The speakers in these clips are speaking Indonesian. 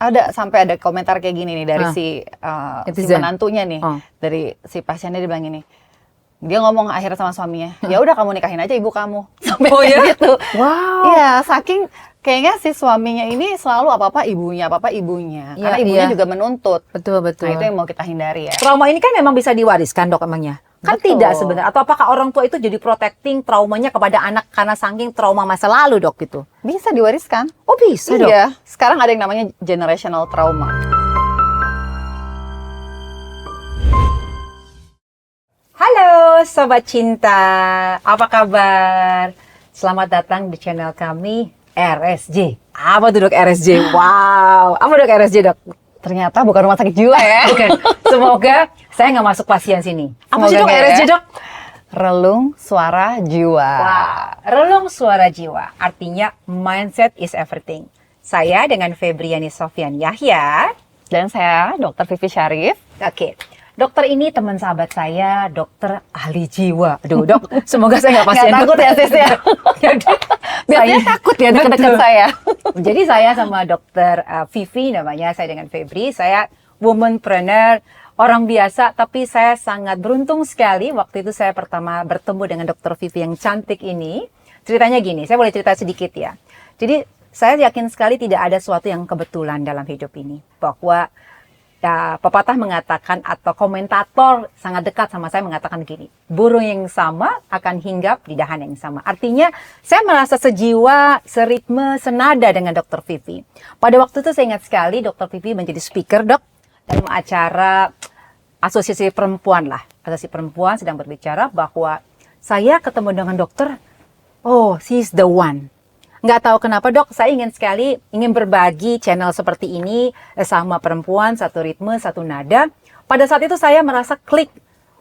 Ada sampai ada komentar kayak gini nih dari si Netizen. menantunya nih, dari si pasiennya, dia bilang gini, dia ngomong akhirnya sama suaminya, ya udah kamu nikahin aja ibu kamu, sampai kayak gitu. Wow. Iya, saking kayaknya si suaminya ini selalu apa-apa ibunya, karena ibunya juga menuntut. Betul. Nah itu yang mau kita hindari ya. Trauma ini kan memang bisa diwariskan, Dok, emangnya? Kan Betul. tidak sebenarnya. Atau apakah orang tua itu jadi protecting traumanya kepada anak karena saking trauma masa lalu, Dok, gitu? Bisa diwariskan. Oh, bisa, Dok? Iya, sekarang ada yang namanya generational trauma. Halo Sobat Cinta, apa kabar? Selamat datang di channel kami RSJ. Apa tuh, Dok, RSJ? Wow, apa, Dok, RSJ, Dok? Ternyata bukan rumah sakit jiwa ya. Bukan. Semoga saya nggak masuk pasien sini. Apa sih, Dok, Semoga RSJ, ya. Dok? Relung suara jiwa. Wah, relung suara jiwa. Artinya mindset is everything. Saya dengan Febriani Sofyan Yahya. Dan saya Dr. Vivi Syarif. Oke. Dokter ini teman sahabat saya, dokter ahli jiwa. Aduh, Dok, semoga saya nggak pasien. Nggak takut ya, Sis ya? Biasanya Saya- takut ya deket-deket saya. Jadi saya sama dokter Vivi namanya, saya dengan Febri, saya womanpreneur, orang biasa, tapi saya sangat beruntung sekali waktu itu saya pertama bertemu dengan dokter Vivi yang cantik ini. Ceritanya gini, saya boleh cerita sedikit ya. Jadi saya yakin sekali tidak ada sesuatu yang kebetulan dalam hidup ini. Bahwa ya, pepatah mengatakan atau komentator sangat dekat sama saya mengatakan begini, burung yang sama akan hinggap di dahan yang sama. Artinya saya merasa sejiwa, seritme, senada dengan Dr. Vivi. Pada waktu itu saya ingat sekali Dr. Vivi menjadi speaker, Dok, dalam acara asosiasi perempuan lah. Asosiasi perempuan sedang berbicara bahwa saya ketemu dengan dokter, oh, she's the one. Nggak tahu kenapa, Dok, saya ingin berbagi channel seperti ini sama perempuan, satu ritme, satu nada. Pada saat itu saya merasa klik,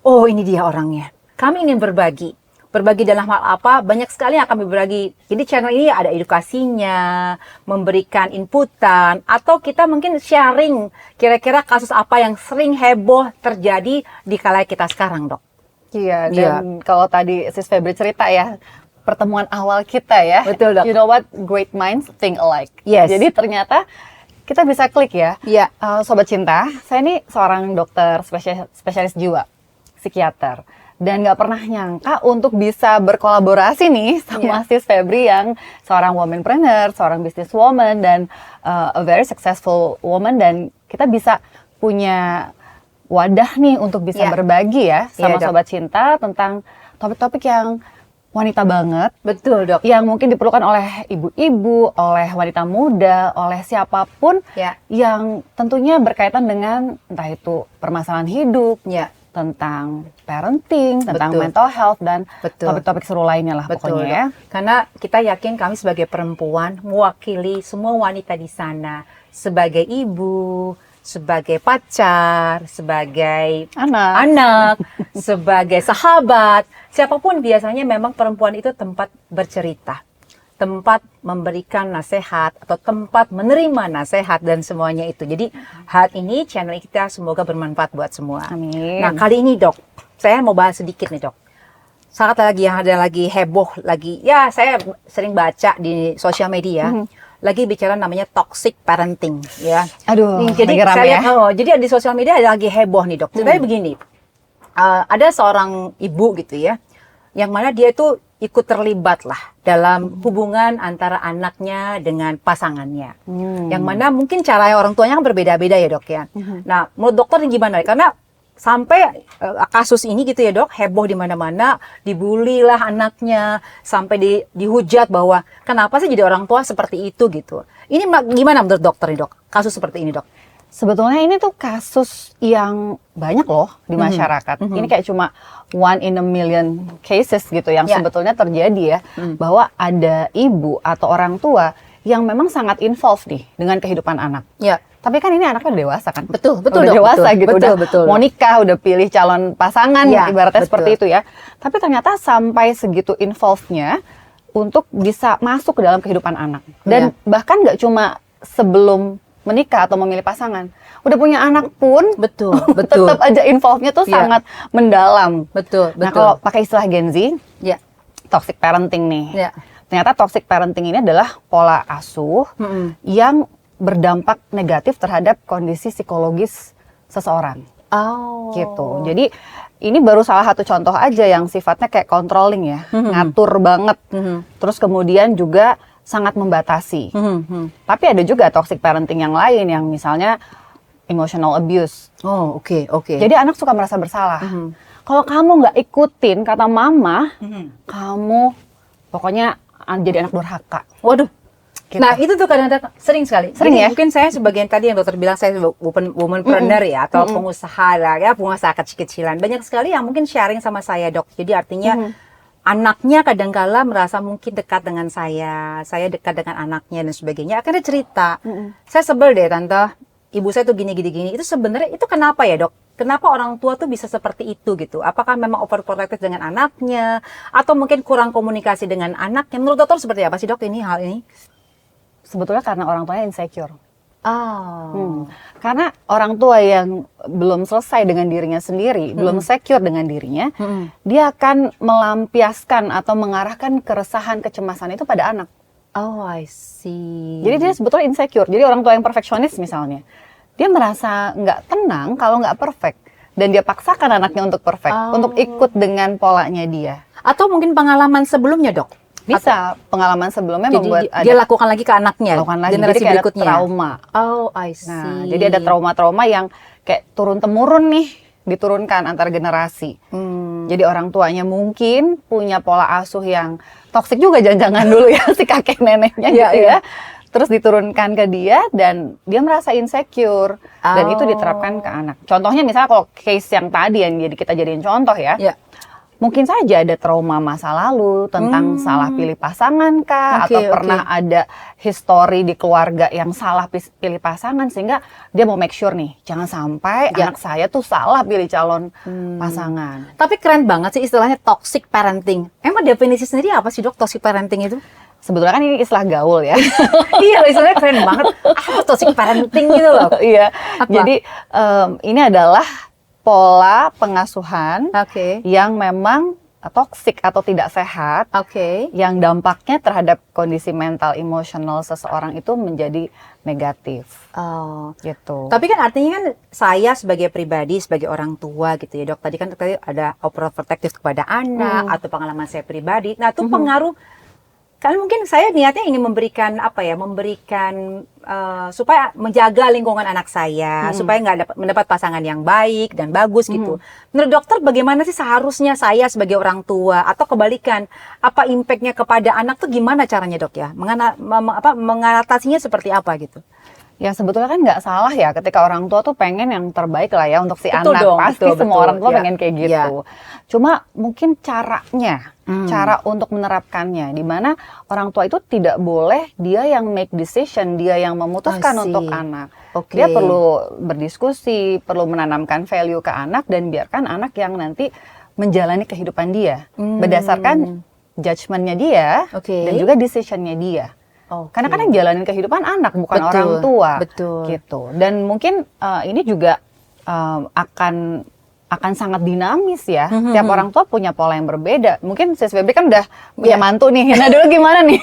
oh ini dia orangnya. Kami ingin berbagi. Berbagi dalam hal apa? Banyak sekali yang kami berbagi. Jadi channel ini ada edukasinya, memberikan inputan, atau kita mungkin sharing kira-kira kasus apa yang sering heboh terjadi di kala kita sekarang, Dok. Iya, dan kalau tadi Sis Febri cerita ya, pertemuan awal kita ya. Betul, Dok. You know what? Great minds think alike. Yes. Jadi ternyata kita bisa klik ya. Iya. Sobat Cinta, saya ini seorang dokter spesialis jiwa, psikiater. Dan nggak pernah nyangka untuk bisa berkolaborasi nih sama Sis Febri yang seorang womanpreneur, seorang businesswoman, dan a very successful woman. Dan kita bisa punya wadah nih untuk bisa berbagi ya sama Dok. Sobat Cinta tentang topik-topik yang wanita banget, Betul, Dok. yang mungkin diperlukan oleh ibu-ibu, oleh wanita muda, oleh siapapun Ya. yang tentunya berkaitan dengan entah itu permasalahan hidup, Ya. tentang parenting, tentang Betul. mental health, dan Betul. topik-topik seru lainnya lah Betul, pokoknya ya. Dok. Karena kita yakin kami sebagai perempuan mewakili semua wanita di sana sebagai ibu, sebagai pacar, sebagai anak, sebagai sahabat, siapapun biasanya memang perempuan itu tempat bercerita, tempat memberikan nasihat atau tempat menerima nasihat dan semuanya itu. Jadi hari ini channel kita semoga bermanfaat buat semua. Amin. Nah, kali ini, Dok, saya mau bahas sedikit nih, Dok. Saat ada lagi heboh lagi, ya saya sering baca di sosial media, lagi bicara namanya toxic parenting, ya. Aduh, Jadi lagi rame saya lihat, ya. jadi di sosial media ada lagi heboh nih, Dok. Ceritanya begini, ada seorang ibu gitu ya, yang mana dia itu ikut terlibat lah dalam hubungan antara anaknya dengan pasangannya. Yang mana mungkin cara orang tuanya kan berbeda-beda ya, Dok ya. Nah, menurut dokter ini gimana? Karena sampai kasus ini gitu ya, Dok, heboh di mana-mana, dibully lah anaknya, sampai dihujat bahwa kenapa sih jadi orang tua seperti itu gitu. Ini gimana menurut dokter nih, Dok? Kasus seperti ini, Dok? Sebetulnya ini tuh kasus yang banyak loh di masyarakat. Ini kayak cuma one in a million cases gitu yang sebetulnya terjadi ya. Bahwa ada ibu atau orang tua yang memang sangat involved nih dengan kehidupan anak. Ya. Tapi kan ini anaknya udah dewasa kan? Betul, udah Dok, dewasa betul, gitu, betul. mau nikah, udah pilih calon pasangan, Ya, ibaratnya betul. seperti itu ya. Tapi ternyata sampai segitu involve-nya untuk bisa masuk ke dalam kehidupan anak. Dan bahkan nggak cuma sebelum menikah atau memilih pasangan, udah punya anak pun Betul, betul. tetap aja involve-nya tuh sangat mendalam. Betul, Nah, betul. kalau pakai istilah Gen Z, Ya. toxic parenting nih. Ya. Ternyata toxic parenting ini adalah pola asuh yang berdampak negatif terhadap kondisi psikologis seseorang. Oh. Gitu. Jadi ini baru salah satu contoh aja yang sifatnya kayak controlling ya, ngatur banget. Terus kemudian juga sangat membatasi. Tapi ada juga toxic parenting yang lain yang misalnya emotional abuse. Oh, oke. Jadi anak suka merasa bersalah. Kalau kamu nggak ikutin kata mama, kamu pokoknya jadi anak durhaka. Waduh. Gitu. Nah, itu tuh kadang-kadang sering sekali. Sering Jadi ya? mungkin saya sebagian tadi yang dokter bilang saya womanpreneur ya, atau pengusaha lah ya, pengusaha kecil-kecilan. Banyak sekali yang mungkin sharing sama saya, Dok. Jadi artinya anaknya kadang-kala merasa mungkin dekat dengan saya dekat dengan anaknya dan sebagainya. Akhirnya cerita, saya sebel deh tante, ibu saya tuh gini. Itu sebenarnya itu kenapa ya, Dok? Kenapa orang tua tuh bisa seperti itu gitu? Apakah memang overprotective dengan anaknya, atau mungkin kurang komunikasi dengan anaknya? Menurut dokter seperti apa sih, Dok, hal ini? Sebetulnya karena orang tuanya insecure. Karena orang tua yang belum selesai dengan dirinya sendiri, belum secure dengan dirinya, dia akan melampiaskan atau mengarahkan keresahan, kecemasan itu pada anak. Oh, I see. Jadi dia sebetulnya insecure. Jadi orang tua yang perfeksionis misalnya, dia merasa nggak tenang kalau nggak perfect. Dan dia paksakan anaknya untuk perfect, untuk ikut dengan polanya dia. Atau mungkin pengalaman sebelumnya, Dok? Bisa pengalaman sebelumnya Jadi membuat dia lakukan lagi ke anaknya, lakukan lagi. generasi Jadi kayak berikutnya. ada trauma. Oh, I see. Nah, jadi ada trauma-trauma yang kayak turun-temurun nih, diturunkan antar generasi. Jadi orang tuanya mungkin punya pola asuh yang toksik juga, jangan dulu ya si kakek neneknya gitu ya. Terus diturunkan ke dia dan dia merasa insecure dan itu diterapkan ke anak. Contohnya misalnya kalau case yang tadi yang jadi kita jadiin contoh ya. Mungkin saja ada trauma masa lalu tentang salah pilih pasangan kah, atau pernah ada histori di keluarga yang salah pilih pasangan, sehingga dia mau make sure nih, jangan sampai anak saya tuh salah pilih calon pasangan. Tapi keren banget sih istilahnya toxic parenting. Emang definisi sendiri apa sih, Dok, toxic parenting itu? Sebetulnya kan ini istilah gaul ya. Iya, istilahnya keren banget. Apa toxic parenting gitu loh? Iya. Jadi ini adalah pola pengasuhan yang memang toksik atau tidak sehat, yang dampaknya terhadap kondisi mental emosional seseorang itu menjadi negatif. Gitu. Tapi kan artinya kan saya sebagai pribadi, sebagai orang tua gitu ya, Dok. Tadi kan ada overprotective kepada anak atau pengalaman saya pribadi. Nah, itu pengaruh. Kan mungkin saya niatnya ingin memberikan supaya menjaga lingkungan anak saya, supaya mendapat pasangan yang baik dan bagus gitu. Menurut dokter bagaimana sih seharusnya saya sebagai orang tua, atau kebalikan, apa impactnya kepada anak tuh gimana caranya, Dok ya? Mengatasinya seperti apa gitu? Ya sebetulnya kan nggak salah ya ketika orang tua tuh pengen yang terbaik lah ya untuk si Betul anak. dong, Pasti betul, semua orang tua pengen kayak gitu. Ya. Cuma mungkin caranya, cara untuk menerapkannya, di mana orang tua itu tidak boleh dia yang make decision, dia yang memutuskan untuk anak. Dia perlu berdiskusi, perlu menanamkan value ke anak dan biarkan anak yang nanti menjalani kehidupan dia berdasarkan judgement-nya dia dan juga decision-nya dia. Karena kan yang jalanin kehidupan anak, bukan orang tua. Gitu. Dan mungkin ini juga akan sangat dinamis ya. Tiap orang tua punya pola yang berbeda. Mungkin Sis Febri kan udah punya mantu nih. Nah dulu gimana nih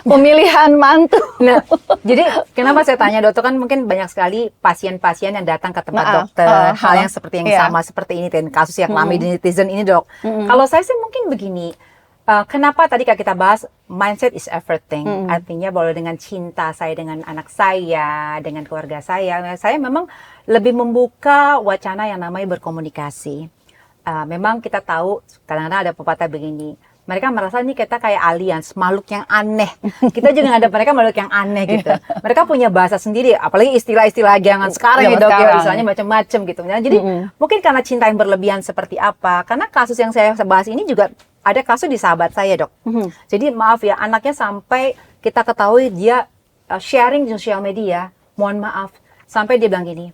pemilihan mantu? Nah, jadi kenapa saya tanya, Dokter, kan mungkin banyak sekali pasien-pasien yang datang ke tempat dokter, hal yang seperti yang sama seperti ini, dan kasus yang ramai di netizen ini, Dok. Kalau saya sih mungkin begini. Kenapa tadi kita bahas mindset is everything, artinya bahwa dengan cinta saya dengan anak saya, dengan keluarga saya memang lebih membuka wacana yang namanya berkomunikasi. Memang kita tahu kadang-kadang ada pepatah begini, mereka merasa ini kita kayak aliens, makhluk yang aneh. Kita juga ada mereka makhluk yang aneh gitu. Mereka punya bahasa sendiri, apalagi istilah-istilah jangan sekarang ya, Dok, ya, istilahnya macam-macam gitu. Nah, jadi mungkin karena cinta yang berlebihan seperti apa, karena kasus yang saya bahas ini juga ada kasus di sahabat saya, Dok. Jadi maaf ya, anaknya sampai kita ketahui dia sharing di sosial media, mohon maaf, sampai dia bilang gini,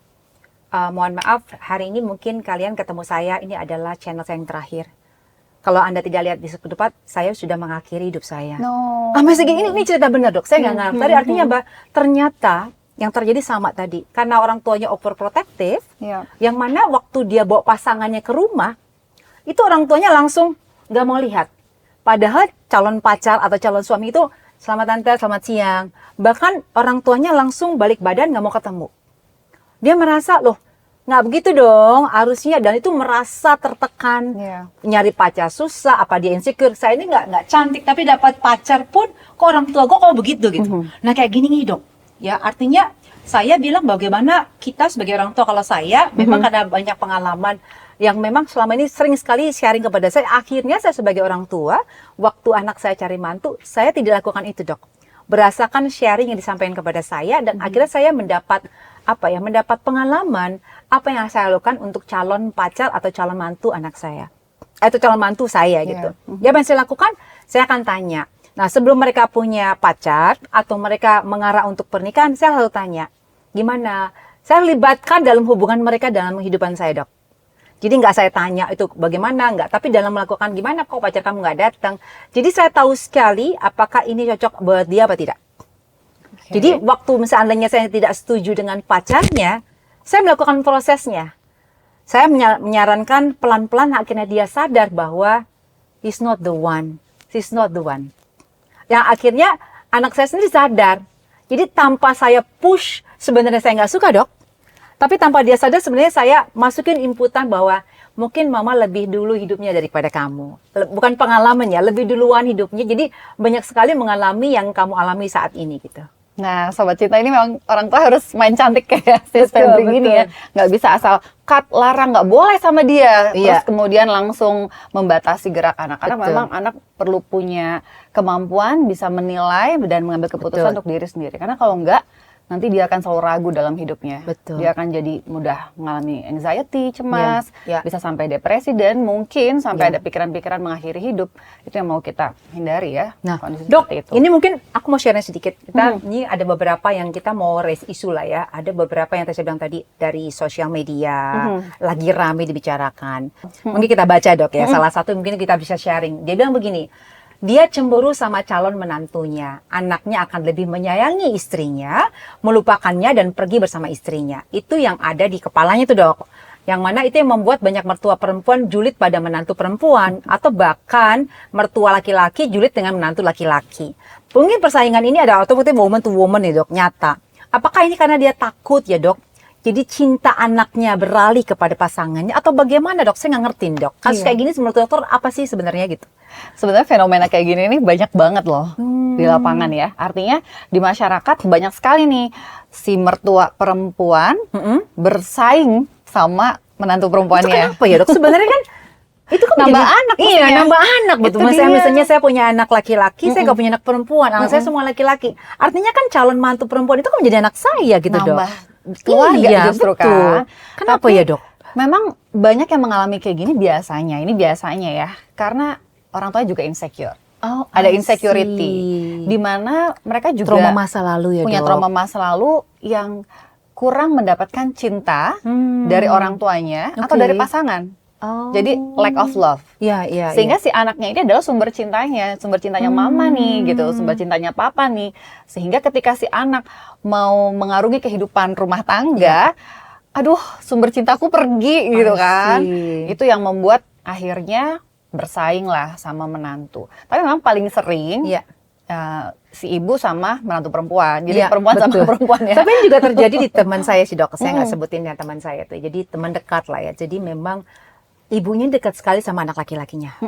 mohon maaf, hari ini mungkin kalian ketemu saya, ini adalah channel saya yang terakhir. Kalau Anda tidak lihat di depan, saya sudah mengakhiri hidup saya. Masih gini, ini cerita benar, Dok. Saya nggak ngarep. Tadi artinya ternyata yang terjadi sama tadi, karena orang tuanya overprotective, yang mana waktu dia bawa pasangannya ke rumah, itu orang tuanya langsung nggak mau lihat. Padahal calon pacar atau calon suami itu selamat tante, selamat siang. Bahkan orang tuanya langsung balik badan nggak mau ketemu. Dia merasa, loh nggak begitu dong harusnya, dan itu merasa tertekan. Nyari pacar susah, apa dia insecure, saya ini nggak cantik tapi dapat pacar pun kok orang tua kok begitu gitu. Nah kayak gini nih dok, ya artinya saya bilang bagaimana kita sebagai orang tua, kalau saya memang karena banyak pengalaman yang memang selama ini sering sekali sharing kepada saya, akhirnya saya sebagai orang tua, waktu anak saya cari mantu, saya tidak lakukan itu dok. Berdasarkan sharing yang disampaikan kepada saya, dan akhirnya saya mendapat mendapat pengalaman apa yang saya lakukan untuk calon pacar atau calon mantu anak saya, atau calon mantu saya gitu. Ya, apa yang saya lakukan? Saya akan tanya. Nah, sebelum mereka punya pacar atau mereka mengarah untuk pernikahan, saya selalu tanya, gimana? Saya libatkan dalam hubungan mereka dalam kehidupan saya, dok. Jadi nggak saya tanya itu bagaimana, nggak. Tapi dalam melakukan gimana kok pacar kamu nggak datang. Jadi saya tahu sekali apakah ini cocok buat dia apa tidak. Jadi waktu misalnya saya tidak setuju dengan pacarnya, saya melakukan prosesnya. Saya menyarankan pelan-pelan akhirnya dia sadar bahwa he's not the one, she's not the one. Yang akhirnya anak saya sendiri sadar. Jadi tanpa saya push, sebenarnya saya nggak suka dok. Tapi tanpa dia sadar sebenarnya saya masukin inputan bahwa mungkin mama lebih dulu hidupnya daripada kamu. Bukan pengalaman ya, lebih duluan hidupnya. Jadi banyak sekali mengalami yang kamu alami saat ini gitu. Nah, Sobat Cinta, ini memang orang tua harus main cantik kayak Sis Febri gini ya. Nggak bisa asal cut, larang, nggak boleh sama dia. Terus kemudian langsung membatasi gerak anak. Karena memang anak perlu punya kemampuan bisa menilai dan mengambil keputusan untuk diri sendiri. Karena kalau enggak, nanti dia akan selalu ragu dalam hidupnya. Dia akan jadi mudah mengalami anxiety, cemas, bisa sampai depresi, dan mungkin sampai ada pikiran-pikiran mengakhiri hidup. Itu yang mau kita hindari ya. Nah, dok, ini mungkin aku mau share sedikit. Ini ada beberapa yang kita mau raise isu lah ya. Ada beberapa yang saya bilang tadi dari sosial media, lagi rame dibicarakan. Mungkin kita baca dok ya. Salah satu mungkin kita bisa sharing. Dia bilang begini, dia cemburu sama calon menantunya. Anaknya akan lebih menyayangi istrinya, melupakannya dan pergi bersama istrinya. Itu yang ada di kepalanya tuh dok. Yang mana itu yang membuat banyak mertua perempuan julid pada menantu perempuan. Atau bahkan mertua laki-laki julid dengan menantu laki-laki. Mungkin persaingan ini ada automatic woman to woman nih dok, nyata. Apakah ini karena dia takut ya dok? Jadi cinta anaknya beralih kepada pasangannya, atau bagaimana dok? Saya nggak ngerti dok. Kasus kayak gini menurut dokter apa sih sebenarnya gitu? Sebenarnya fenomena kayak gini ini banyak banget loh di lapangan ya. Artinya di masyarakat banyak sekali nih si mertua perempuan bersaing sama menantu perempuannya. Itu kenapa ya dok? Sebenarnya kan itu kan nambah anak. Iya, nambah anak betul. Misalnya saya punya anak laki-laki, saya nggak punya anak perempuan. Anak saya semua laki-laki. Artinya kan calon mantu perempuan itu kan menjadi anak saya gitu dok. Keluarga justru kan. Kenapa ya dok? Memang banyak yang mengalami kayak gini biasanya. Ini biasanya ya, karena orang tua juga insecure. Ada insecurity, di mana mereka juga trauma masa lalu ya punya dok. trauma masa lalu yang kurang mendapatkan cinta dari orang tuanya atau dari pasangan. Jadi lack of love. Sehingga si anaknya ini adalah sumber cintanya mama nih gitu, sumber cintanya papa nih. Sehingga ketika si anak mau mengarungi kehidupan rumah tangga, aduh sumber cintaku pergi gitu kan. Itu yang membuat akhirnya bersaing lah sama menantu. Tapi memang paling sering si ibu sama menantu perempuan. Jadi perempuan sama perempuan ya. Tapi juga terjadi di teman saya sih dok. Saya nggak sebutin ya teman saya tuh. Jadi teman dekat lah ya. Jadi memang ibunya dekat sekali sama anak laki-lakinya.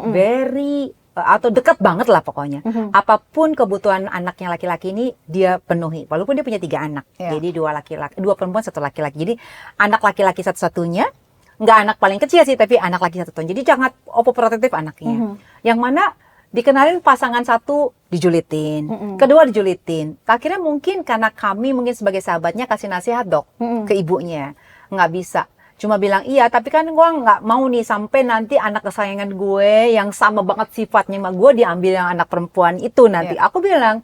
Atau dekat banget lah pokoknya. Apapun kebutuhan anaknya laki-laki ini dia penuhi. Walaupun dia punya 3 anak. Jadi 2 perempuan 1 laki-laki. Jadi anak laki-laki satu-satunya. Nggak anak paling kecil sih, tapi anak laki satu-satunya. Jadi sangat overprotective anaknya. Yang mana dikenalin pasangan satu dijulitin, kedua dijulitin. Akhirnya mungkin karena kami mungkin sebagai sahabatnya kasih nasihat dok ke ibunya. Nggak bisa. Cuma bilang, iya tapi kan gue nggak mau nih sampai nanti anak kesayangan gue yang sama banget sifatnya sama gue diambil yang anak perempuan itu nanti. Aku bilang,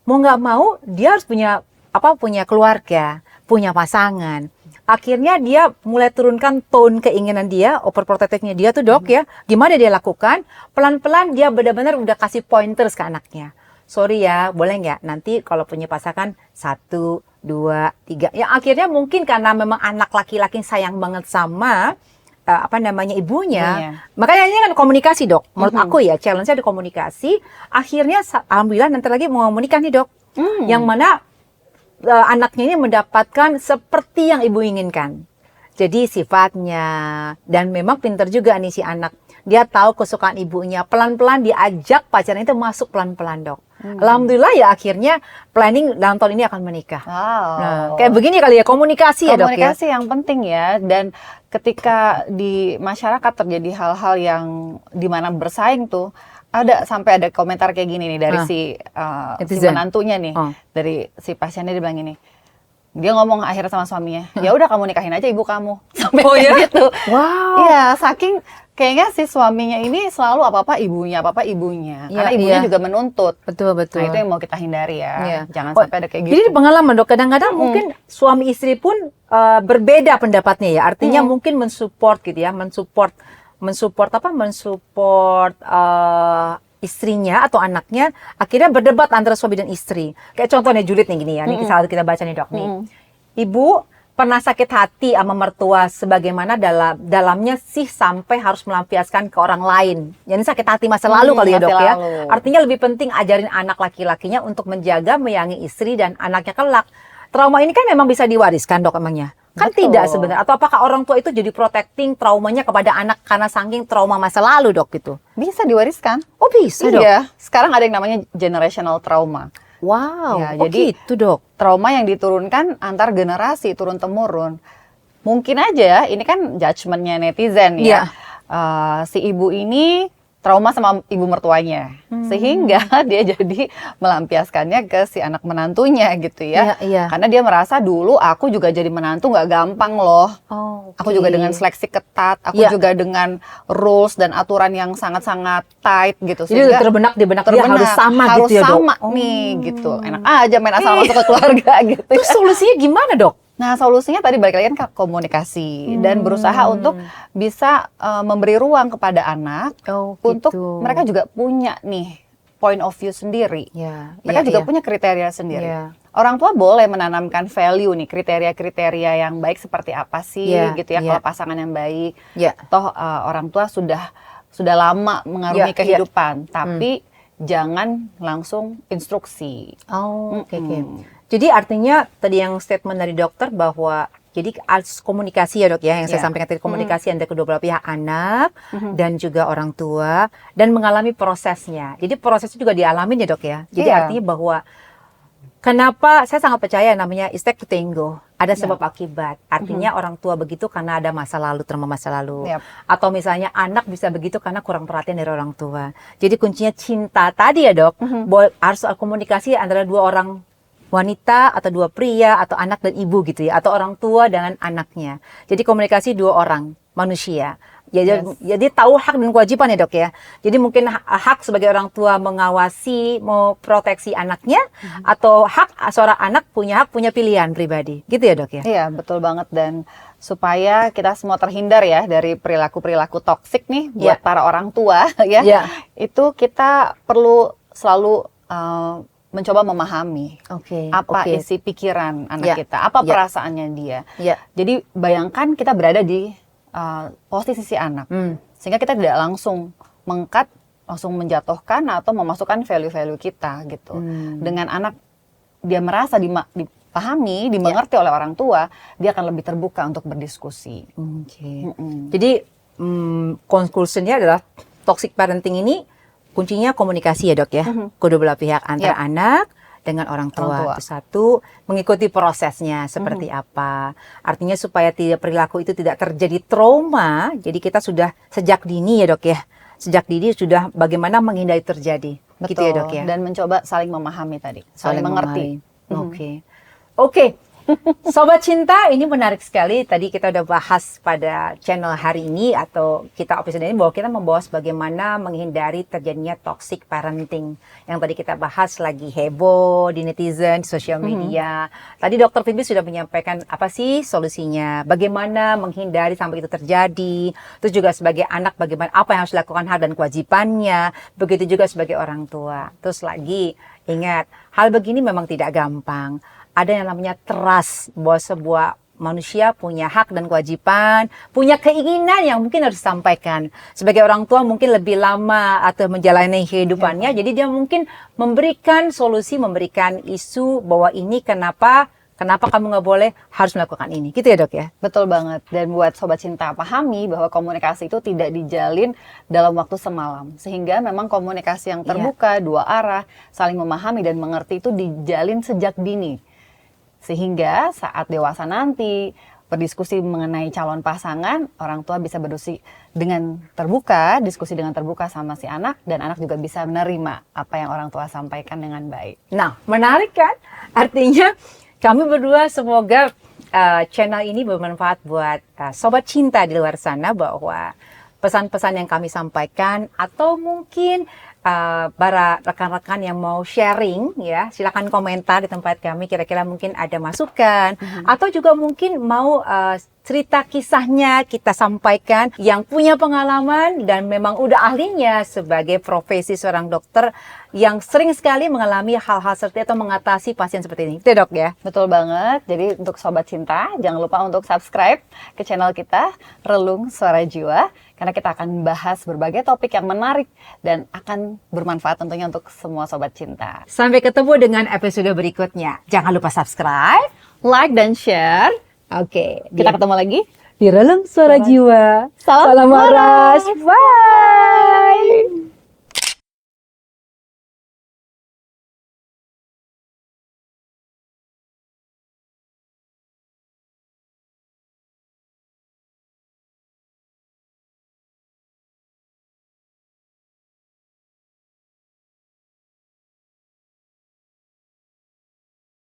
mau nggak mau dia harus punya keluarga, punya pasangan. Akhirnya dia mulai turunkan tone keinginan dia, overprotective-nya dia tuh dok ya. Gimana dia lakukan? Pelan-pelan dia benar-benar udah kasih pointers ke anaknya. Sorry ya, boleh nggak? Nanti kalau punya pasangan 1, 2, 3. Ya akhirnya mungkin karena memang anak laki-laki sayang banget sama apa namanya ibunya. Ibunya. Makanya ini kan komunikasi, Dok. Menurut aku ya, challenge-nya di komunikasi. Akhirnya alhamdulillah nanti lagi mau menikah nih, Dok. Yang mana anaknya ini mendapatkan seperti yang ibu inginkan. Jadi sifatnya, dan memang pintar juga nih si anak. Dia tahu kesukaan ibunya. Pelan-pelan diajak pacarnya itu masuk pelan-pelan, Dok. Alhamdulillah ya akhirnya planning dalam tahun ini akan menikah. Wow. Nah, kayak begini kali ya komunikasi ya, Dok ya. Komunikasi yang penting ya, dan ketika di masyarakat terjadi hal-hal yang dimana bersaing tuh, sampai ada komentar kayak gini nih dari si menantunya nih, dari si pasiennya, dia bilang gini, dia ngomong akhirnya sama suaminya, ya udah kamu nikahin aja ibu kamu, sampai kayak gitu. Wow. Iya, saking kayaknya si suaminya ini selalu apa-apa ibunya, karena ibunya juga menuntut. Betul. Nah itu yang mau kita hindari ya, jangan sampai ada kayak gitu. Jadi pengalaman, Dok, kadang-kadang mungkin suami istri pun berbeda pendapatnya ya, artinya mungkin mensupport gitu ya, mensupport istrinya atau anaknya, akhirnya berdebat antara suami dan istri. Kayak contohnya Julid nih gini ya, ini kita baca nih, Dok nih. Ibu pernah sakit hati sama mertua sebagaimana dalamnya sih sampai harus melampiaskan ke orang lain. Jadi sakit hati masa lalu kali ya, Dok ya. Artinya lebih penting ajarin anak laki-lakinya untuk menjaga, menyayangi istri dan anaknya kelak. Trauma ini kan memang bisa diwariskan, Dok, emangnya? Kan tidak sebenarnya. Atau apakah orang tua itu jadi protecting traumanya kepada anak karena saking trauma masa lalu, Dok, gitu? Bisa diwariskan. Oh, bisa, Dok? Iya. Sekarang ada yang namanya generational trauma. Wow, ya, jadi gitu, Dok. Trauma yang diturunkan antar generasi, turun-temurun. Mungkin aja, ini kan judgement-nya netizen ya. Si ibu ini trauma sama ibu mertuanya, sehingga dia jadi melampiaskannya ke si anak menantunya gitu ya. Karena dia merasa dulu aku juga jadi menantu nggak gampang loh. Aku juga dengan seleksi ketat, aku juga dengan rules dan aturan yang sangat-sangat tight gitu. Jadi terbenak di benak dia harus sama gitu ya, Dok? Harus sama nih gitu. Enak aja main asal masuk ke keluarga gitu. Terus solusinya gimana, Dok? Nah, solusinya tadi balik lagi kan ke komunikasi dan berusaha untuk bisa memberi ruang kepada anak untuk mereka juga punya nih point of view sendiri. Mereka juga punya kriteria sendiri. Orang tua boleh menanamkan value nih, kriteria-kriteria yang baik seperti apa sih gitu ya, kalau pasangan yang baik. Toh orang tua sudah lama mengarungi kehidupan, tapi jangan langsung instruksi. Jadi artinya tadi yang statement dari dokter bahwa jadi komunikasi ya, Dok ya, yang saya sampaikan tadi, komunikasi antara kedua belah pihak, anak dan juga orang tua, dan mengalami prosesnya. Jadi prosesnya juga dialami ya, Dok ya. Jadi artinya bahwa kenapa saya sangat percaya namanya is take to tango. Ada sebab akibat. Artinya orang tua begitu karena ada masa lalu, trauma masa lalu. Atau misalnya anak bisa begitu karena kurang perhatian dari orang tua. Jadi kuncinya cinta tadi ya, Dok. Harus komunikasi antara dua orang wanita atau dua pria atau anak dan ibu gitu ya, atau orang tua dengan anaknya. Jadi komunikasi dua orang manusia. Jadi tahu hak dan kewajiban ya, Dok ya. Jadi mungkin hak sebagai orang tua mengawasi, mau proteksi anaknya, atau hak seorang anak punya pilihan pribadi. Gitu ya, Dok ya. Iya, betul banget, dan supaya kita semua terhindar ya dari perilaku-perilaku toksik nih buat para orang tua ya. Itu kita perlu selalu mencoba memahami apa isi pikiran anak kita, apa perasaannya dia. Jadi bayangkan kita berada di posisi si anak, sehingga kita tidak langsung langsung menjatuhkan atau memasukkan value-value kita gitu. Dengan anak dia merasa dipahami, dimengerti oleh orang tua, dia akan lebih terbuka untuk berdiskusi. Jadi conclusionnya adalah toxic parenting ini kuncinya komunikasi ya, Dok ya. Kedua belah pihak antara anak dengan orang tua. Itu satu, mengikuti prosesnya seperti apa. Artinya supaya perilaku itu tidak terjadi trauma, jadi kita sudah sejak dini ya, Dok ya. Sejak dini sudah bagaimana menghindari terjadi. Betul. Gitu ya, Dok ya. Dan mencoba saling memahami tadi, saling mengerti. Oke. Sobat Cinta, ini menarik sekali. Tadi kita udah bahas pada channel hari ini atau kita episode ini bahwa kita membahas bagaimana menghindari terjadinya toxic parenting. Yang tadi kita bahas lagi heboh di netizen, di sosial media. Tadi Dr. Vivi sudah menyampaikan apa sih solusinya, bagaimana menghindari sampai itu terjadi. Terus juga sebagai anak bagaimana apa yang harus dilakukan hak dan kewajibannya. Begitu juga sebagai orang tua. Terus lagi ingat, hal begini memang tidak gampang. Ada yang namanya trust, bahwa sebuah manusia punya hak dan kewajiban, punya keinginan yang mungkin harus disampaikan. Sebagai orang tua mungkin lebih lama atau menjalani kehidupannya, jadi dia mungkin memberikan solusi, memberikan isu bahwa ini kenapa kamu nggak boleh harus melakukan ini. Gitu ya dok ya? Betul banget. Dan buat Sobat Cinta, pahami bahwa komunikasi itu tidak dijalin dalam waktu semalam. Sehingga memang komunikasi yang terbuka, dua arah, saling memahami dan mengerti itu dijalin sejak dini. Sehingga saat dewasa nanti berdiskusi mengenai calon pasangan, orang tua bisa diskusi dengan terbuka sama si anak, dan anak juga bisa menerima apa yang orang tua sampaikan dengan baik. Nah, menarik kan? Artinya kami berdua semoga channel ini bermanfaat buat Sobat Cinta di luar sana, bahwa pesan-pesan yang kami sampaikan atau mungkin para rekan-rekan yang mau sharing ya, silakan komentar di tempat kami, kira-kira mungkin ada masukan atau juga mungkin mau cerita kisahnya kita sampaikan, yang punya pengalaman dan memang udah ahlinya sebagai profesi seorang dokter yang sering sekali mengalami hal-hal seperti atau mengatasi pasien seperti ini. Itu dok ya? Betul banget. Jadi untuk Sobat Cinta, jangan lupa untuk subscribe ke channel kita Relung Suara Jiwa, karena kita akan membahas berbagai topik yang menarik dan akan bermanfaat tentunya untuk semua Sobat Cinta. Sampai ketemu dengan episode berikutnya. Jangan lupa subscribe, Like dan share. Oke, Kita ketemu lagi di Relung Suara Jiwa. Salam Waras. Bye.